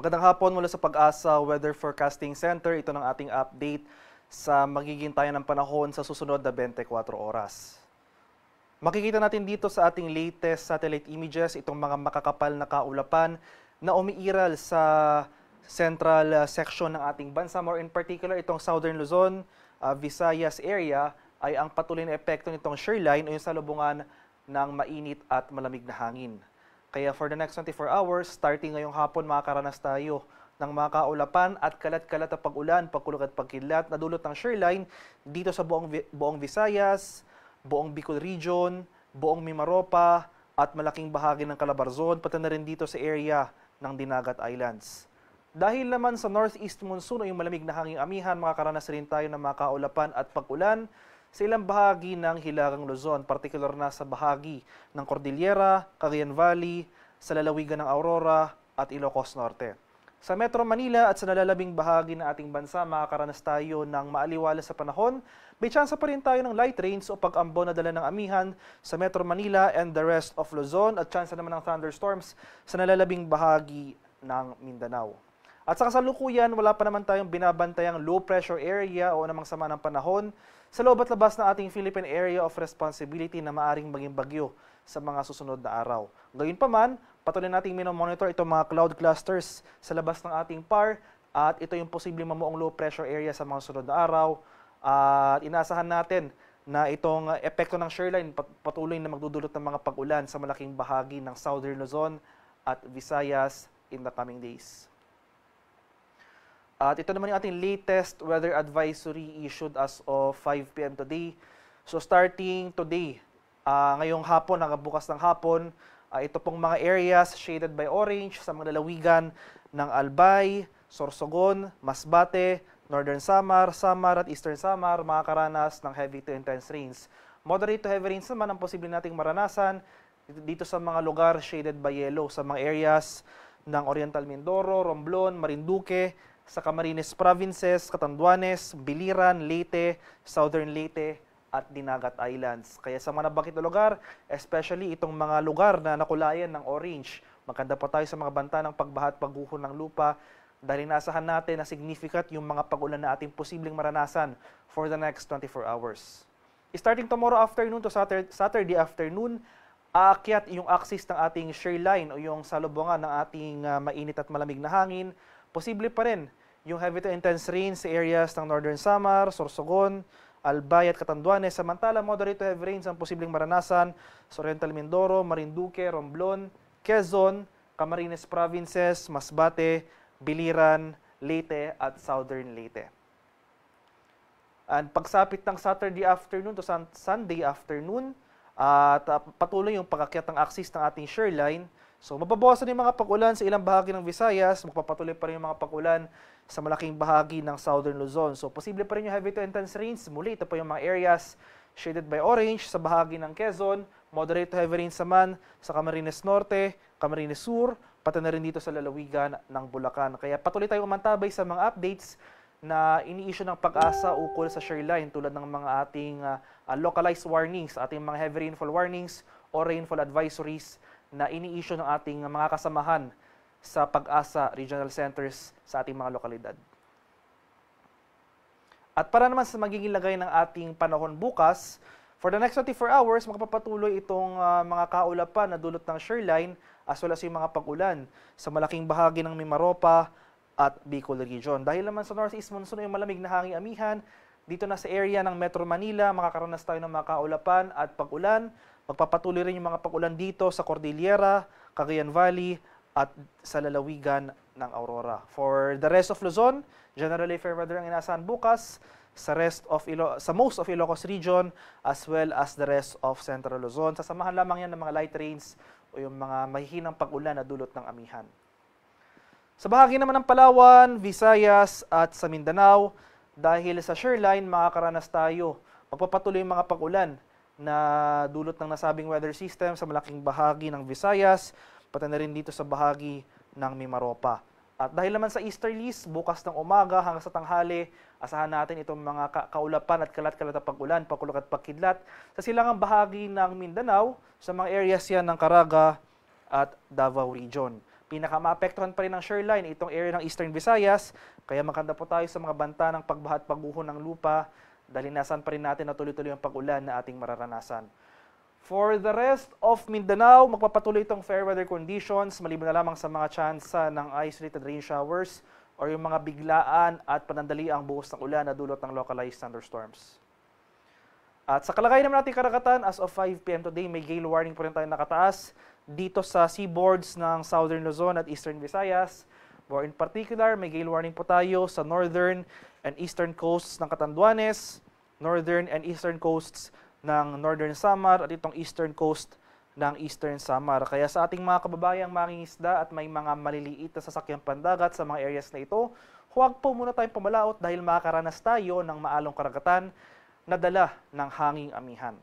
Magandang hapon mula sa Pag-asa Weather Forecasting Center. Ito ng ating update sa magiging tayo ng panahon sa susunod na 24 oras. Makikita natin dito sa ating latest satellite images itong mga makakapal na kaulapan na umiiral sa central section ng ating bansa. More in particular, itong Southern Luzon, Visayas area ay ang patuloy na epekto nitong shear line o yung salubungan ng mainit at malamig na hangin. Kaya for the next 24 hours, starting ngayong hapon, makakaranas tayo ng mga kaulapan at kalat-kalat na pag-ulan, pagkulog at pagkidlat na dulot ng shear line dito sa buong Visayas, buong Bicol Region, buong Mimaropa at malaking bahagi ng Calabarzon, pati na rin dito sa area ng Dinagat Islands. Dahil naman sa northeast monsoon o yung malamig na hanging amihan, makakaranas rin tayo ng mga kaulapan at pag-ulan sa ilang bahagi ng Hilagang Luzon, partikular na sa bahagi ng Cordillera, Cagayan Valley, sa lalawigan ng Aurora at Ilocos Norte. Sa Metro Manila at sa nalalabing bahagi ng ating bansa, makakaranas tayo ng maaliwalas sa panahon. May tsansa pa rin tayo ng light rains o pag-ambon na dala ng amihan sa Metro Manila and the rest of Luzon at tsansa naman ng thunderstorms sa nalalabing bahagi ng Mindanao. At sa kasalukuyan, wala pa naman tayong binabantayang low pressure area o namang sama ng panahon sa loob at labas ng ating Philippine Area of Responsibility na maaring maging bagyo sa mga susunod na araw. Gayunpaman, patuloy nating minomonitor itong mga cloud clusters sa labas ng ating PAR at ito yung posibleng mamuong low pressure area sa mga susunod na araw. At inaasahan natin na itong epekto ng shear line patuloy na magdudulot ng mga pag-ulan sa malaking bahagi ng Southern Luzon at Visayas in the coming days. At ito naman yung ating latest weather advisory issued as of 5 p.m. today. So starting today, ngayong hapon, hanggang bukas ng hapon, ito pong mga areas shaded by orange sa mga lalawigan ng Albay, Sorsogon, Masbate, Northern Samar, Samar at Eastern Samar, makakaranas ng heavy to intense rains. Moderate to heavy rains naman ang posible nating maranasan dito sa mga lugar shaded by yellow, sa mga areas ng Oriental Mindoro, Romblon, Marinduque, sa Camarines Provinces, Catanduanes, Biliran, Leyte, Southern Leyte at Dinagat Islands. Kaya sa mga nabanggit na lugar, especially itong mga lugar na nakulayan ng orange, maganda pa tayo sa mga banta ng pagbaha at pagguho ng lupa dahil inaasahan natin na significant yung mga pag-ulan na ating posibleng maranasan for the next 24 hours. Starting tomorrow afternoon to Saturday afternoon, aakyat yung axis ng ating shear line o yung salubungan ng ating mainit at malamig na hangin. Posible pa rin yung heavy to intense rain sa areas ng Northern Samar, Sorsogon, Albay at Catanduanes. Samantala, moderate to heavy rains ang posibleng maranasan sa Oriental Mindoro, Marinduque, Romblon, Quezon, Camarines Provinces, Masbate, Biliran, Leyte at Southern Leyte. And pagsapit ng Saturday afternoon to Sunday afternoon, at patuloy yung pag-akyat ng axis ng ating shear line. So, mababawasan yung mga pag-ulan sa ilang bahagi ng Visayas, magpapatuloy pa rin yung mga pag-ulan sa malaking bahagi ng Southern Luzon. So, posible pa rin yung heavy to intense rains. Muli, ito pa yung mga areas shaded by orange sa bahagi ng Quezon, moderate to heavy rains naman sa Camarines Norte, Camarines Sur, pati na rin dito sa lalawigan ng Bulacan. Kaya patuloy tayong umantabay sa mga updates na ini-issue ng Pag-asa ukol sa shear line tulad ng mga ating localized warnings, ating mga heavy rainfall warnings o rainfall advisories na ini-issue ng ating mga kasamahan sa Pag-asa Regional Centers sa ating mga lokalidad. At para naman sa magiging lagay ng ating panahon bukas, for the next 24 hours, makapapatuloy itong mga kaulapan na dulot ng shear line as well as yung mga pag-ulan sa malaking bahagi ng Mimaropa at Bicol Region. Dahil naman sa northeast monsoon yung malamig na hanging amihan, dito na sa area ng Metro Manila, makakaranas tayo ng mga kaulapan at pag-ulan. Magpapatuloy rin yung mga pag-ulan dito sa Cordillera, Cagayan Valley at sa lalawigan ng Aurora. For the rest of Luzon, generally fair weather ang inaasahan bukas sa most of Ilocos Region as well as the rest of Central Luzon. Sasamahan lamang yan ng mga light rains o yung mga mahihinang pag-ulan na dulot ng amihan. Sa bahagi naman ng Palawan, Visayas at sa Mindanao, dahil sa shear line, makakaranas tayo. Magpapatuloy yung mga pag-ulan na dulot ng nasabing weather system sa malaking bahagi ng Visayas, pati na rin dito sa bahagi ng Mimaropa. At dahil naman sa easterlies, bukas ng umaga hanggang sa tanghali, asahan natin itong mga kaulapan at kalat-kalat na pag-ulan, pagkulog at pagkidlat sa silangang bahagi ng Mindanao, sa mga areas yan ng Caraga at Davao Region. Pinaka-maapektuhan pa rin ng shoreline itong area ng Eastern Visayas, kaya maganda po tayo sa mga banta ng pagbaha at pagguho ng lupa dahil inasan pa rin natin na tuloy-tuloy ang pag-ulan na ating mararanasan. For the rest of Mindanao, magpapatuloy itong fair weather conditions, maliban na lamang sa mga tsansa ng isolated rain showers o yung mga biglaan at panandaliang buhos ng ulan na dulot ng localized thunderstorms. At sa kalagayan naman natin karagatan, as of 5 p.m. today, may gale warning po rin tayo nakataas dito sa seaboards ng Southern Luzon at Eastern Visayas. More in particular, may gale warning po tayo sa northern and eastern coasts ng Catanduanes, northern and eastern coasts ng Northern Samar at itong eastern coast ng Eastern Samar. Kaya sa ating mga kababayang mangingisda at may mga maliliit na sasakyang pandagat sa mga areas na ito, huwag po muna tayong pumalaot dahil makakaranas tayo ng maalong karagatan na dala ng hanging amihan.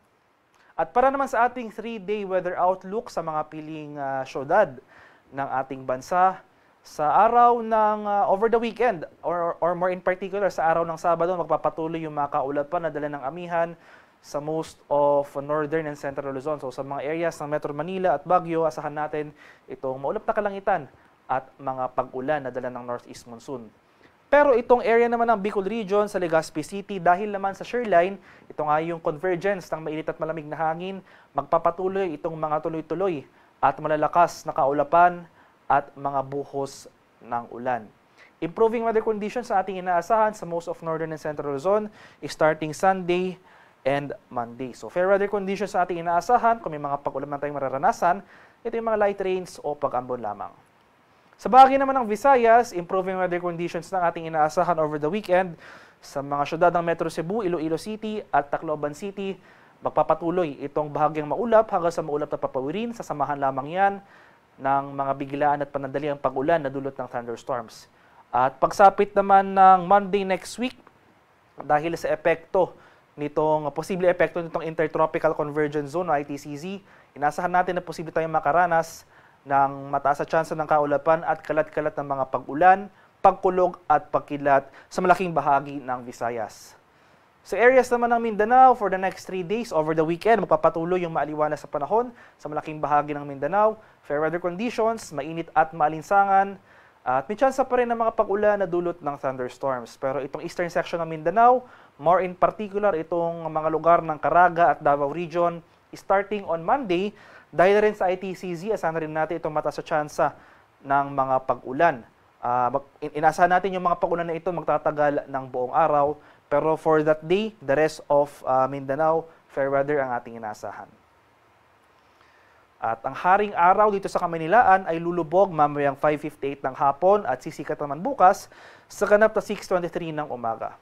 At para naman sa ating 3-day weather outlook sa mga piling syudad ng ating bansa, sa araw ng over the weekend or more in particular sa araw ng Sabado, magpapatuloy yung mga kaulapan na dala ng amihan sa most of northern and central Luzon. So sa mga areas ng Metro Manila at Baguio, asahan natin itong maulap na kalangitan at mga pag-ulan na dala ng northeast monsoon. Pero itong area naman ng Bicol Region sa Legazpi City, dahil naman sa shoreline, ito nga yung convergence ng mainit at malamig na hangin, magpapatuloy itong mga tuloy-tuloy at malalakas na kaulapan at mga buhos ng ulan. Improving weather conditions sa ating inaasahan sa most of northern and central Luzon starting Sunday and Monday. So fair weather conditions sa ating inaasahan, kung may mga pag-ulan man tayong mararanasan, ito yung mga light rains o pag-ambon lamang. Sa bahagi naman ng Visayas, improving weather conditions ng ating inaasahan over the weekend sa mga syudad ng Metro Cebu, Iloilo City at Tacloban City. Magpapatuloy itong bahagyang maulap hanggang sa maulap na papawirin. Sasamahan lamang yan ng mga biglaan at panandaliang pag-ulan na dulot ng thunderstorms. At pagsapit naman ng Monday next week, dahil sa posible epekto nitong Intertropical Convergence Zone o ITCZ, inasahan natin na posible tayong makaranas ng mataas na tsansa ng kaulapan at kalat-kalat ng mga pag-ulan, pagkulog at pagkilat sa malaking bahagi ng Visayas. Sa areas naman ng Mindanao, for the next 3 days over the weekend, magpapatuloy yung maaliwalas sa panahon sa malaking bahagi ng Mindanao, fair weather conditions, mainit at maalinsangan, at may tsansa pa rin ng mga pag-ulan na dulot ng thunderstorms. Pero itong eastern section ng Mindanao, more in particular itong mga lugar ng Caraga at Davao Region, starting on Monday, dahil rin sa ITCZ, asahan rin natin itong mataas na tsansa ng mga pag-ulan. Inasahan natin yung mga pag-ulan na ito magtatagal ng buong araw, pero for that day, the rest of Mindanao, fair weather ang ating inasahan. At ang haring araw dito sa Kamaynilaan ay lulubog mamayang 5:58 ng hapon at sisikat naman bukas sa ganap na 6:23 ng umaga.